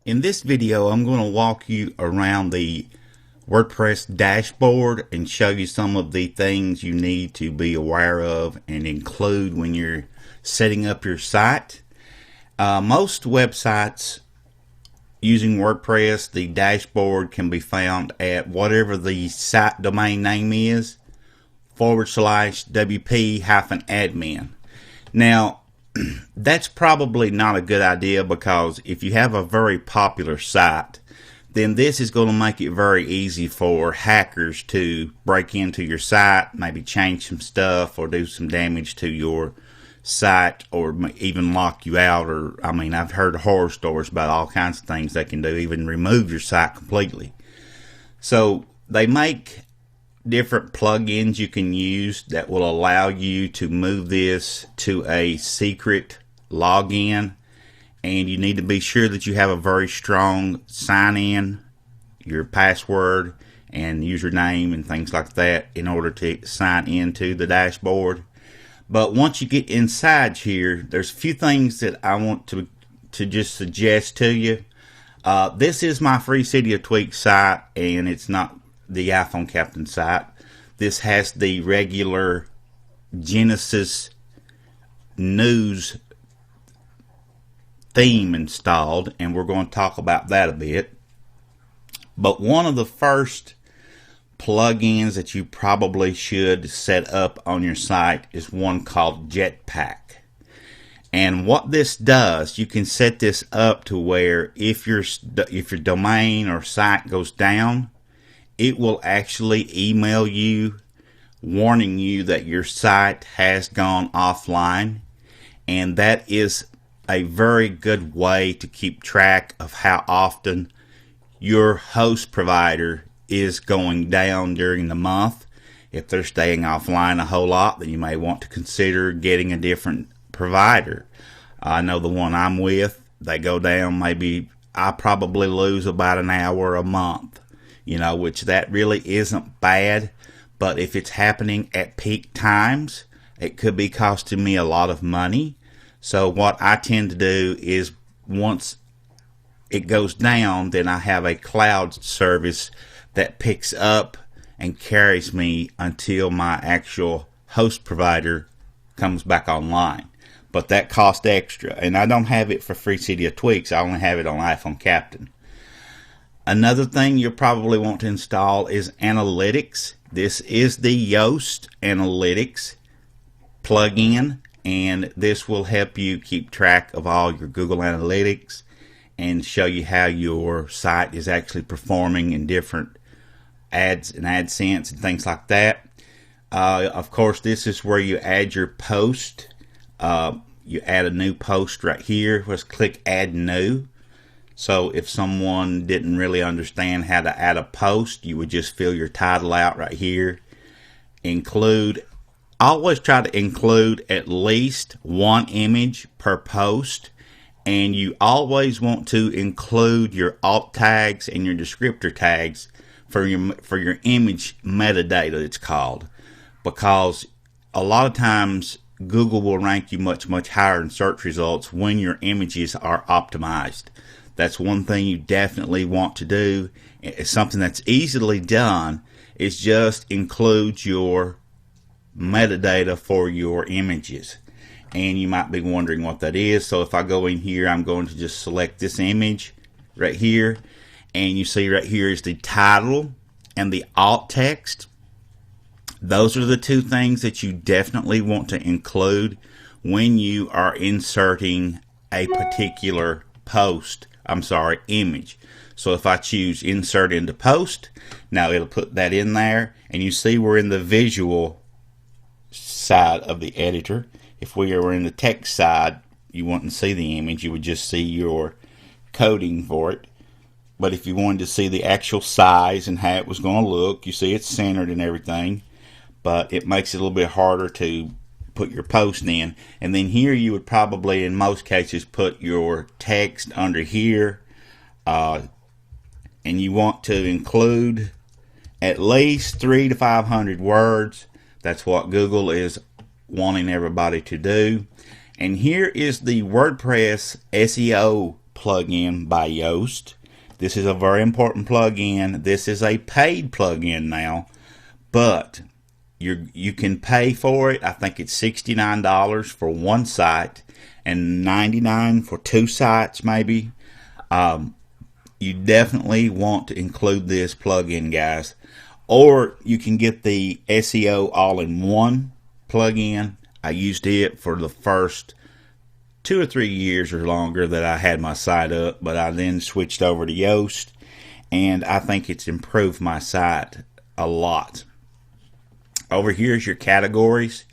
In this video, I'm going to walk you around the WordPress dashboard and show you some of the things you need to be aware of and include when you're setting up your site. Most websites using WordPress, the dashboard can be found at whatever the site domain name is /wp-admin. Now, that's probably not a good idea, because if you have a very popular site, then this is going to make it very easy for hackers to break into your site, maybe change some stuff or do some damage to your site, or even lock you out. Or I've heard horror stories about all kinds of things they can do, even remove your site completely. So they make different plugins you can use that will allow you to move this to a secret login, and you need to be sure that you have a very strong sign in, your password and username and things like that, in order to sign into the dashboard. But once you get inside here, there's a few things that I want to just suggest to you. This is my Free City of Tweaks site, and it's not the iPhone Captain site. This has the regular Genesis news theme installed, and we're going to talk about that a bit. But one of the first plugins that you probably should set up on your site is one called Jetpack. And what this does, you can set this up to where if your domain or site goes down, it will actually email you warning you that your site has gone offline. And that is a very good way to keep track of how often your host provider is going down during the month. If they're staying offline a whole lot, then you may want to consider getting a different provider. I know the one I'm with, they go down, maybe I probably lose about an hour a month. Which that really isn't bad, but if it's happening at peak times, it could be costing me a lot of money. So what I tend to do is, once it goes down, then I have a cloud service that picks up and carries me until my actual host provider comes back online. But that costs extra, and I don't have it for Free City of Tweaks. I only have it on iPhone Captain. Another thing you'll probably want to install is Analytics. This is the Yoast Analytics plugin, and this will help you keep track of all your Google Analytics and show you how your site is actually performing in different ads and AdSense and things like that. Of course, this is where you add your post. You add a new post right here. Let's click Add New. So if someone didn't really understand how to add a post, you would just fill your title out right here. Always try to include at least one image per post, and you always want to include your alt tags and your descriptor tags for your image metadata, it's called, because a lot of times Google will rank you much higher in search results when your images are optimized. That's one thing you definitely want to do. It's something that's easily done, is just include your metadata for your images. And you might be wondering what that is. So if I go in here, I'm going to just select this image right here, and you see right here is the title and the alt text. Those are the two things that you definitely want to include when you are inserting a particular image. So if I choose insert into post, now it'll put that in there, and you see we're in the visual side of the editor. If we were in the text side, you wouldn't see the image, you would just see your coding for it. But if you wanted to see the actual size and how it was going to look, you see it's centered and everything, but it makes it a little bit harder to put your post in. And then here you would probably in most cases put your text under here, and you want to include at least 300 to 500 words. That's what Google is wanting everybody to do. And here is the WordPress SEO plugin by Yoast. This is a very important plugin. This is a paid plugin now, but you can pay for it. I think it's $69 for one site and $99 for two sites maybe. You definitely want to include this plugin, guys. Or you can get the SEO all-in-one plugin. I used it for the first 2 or 3 years or longer that I had my site up, but I then switched over to Yoast, and I think it's improved my site a lot. Over here is your categories.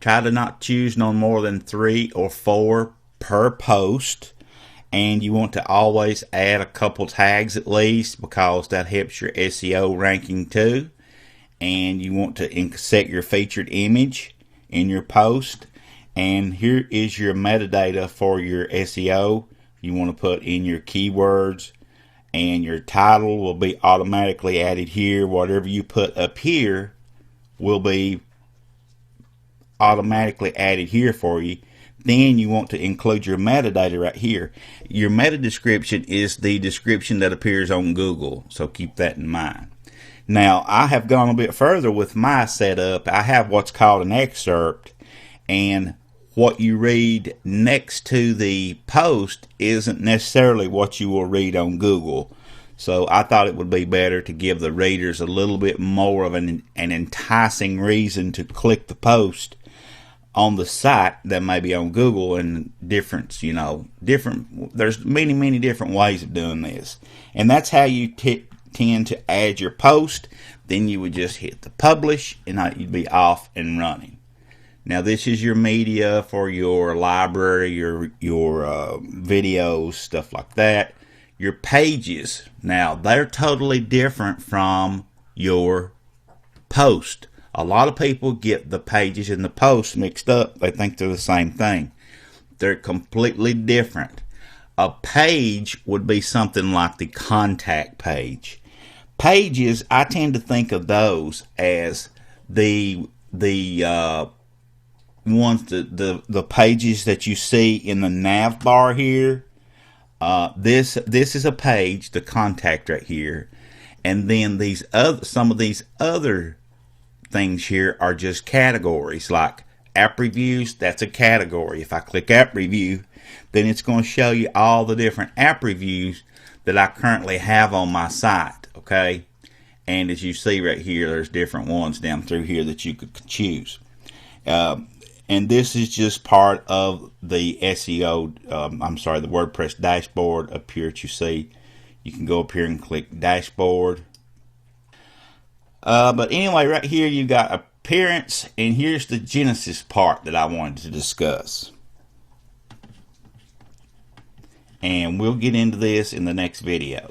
Try to not choose no more than 3 or 4 per post, and you want to always add a couple tags at least, because that helps your SEO ranking too. And you want to set your featured image in your post. And here is your metadata for your SEO. You want to put in your keywords, and your title will be automatically added here. Whatever you put up here will be automatically added here for you. Then you want to include your metadata right here. Your meta description is the description that appears on Google, so keep that in mind. Now, I have gone a bit further with my setup. I have what's called an excerpt, and what you read next to the post isn't necessarily what you will read on Google. So I thought it would be better to give the readers a little bit more of an enticing reason to click the post on the site than maybe on Google. And there's many different ways of doing this. And that's how you tend to add your post. Then you would just hit the publish, and you'd be off and running. Now this is your media for your library, your videos, stuff like that. Your pages, now they're totally different from your post. A lot of people get the pages and the posts mixed up. They think they're the same thing. They're completely different. A page would be something like the contact page. Pages, I tend to think of those as the ones, the pages that you see in the nav bar here. This is a page, the contact right here, and then some of these other things here are just categories, like app reviews. That's a category. If I click app review, then it's going to show you all the different app reviews that I currently have on my site. Okay, and as you see right here, there's different ones down through here that you could choose. And this is just part of the SEO, the WordPress dashboard up here that you see. You can go up here and click dashboard. But anyway, right here you got appearance, and here's the Genesis part that I wanted to discuss. And we'll get into this in the next video.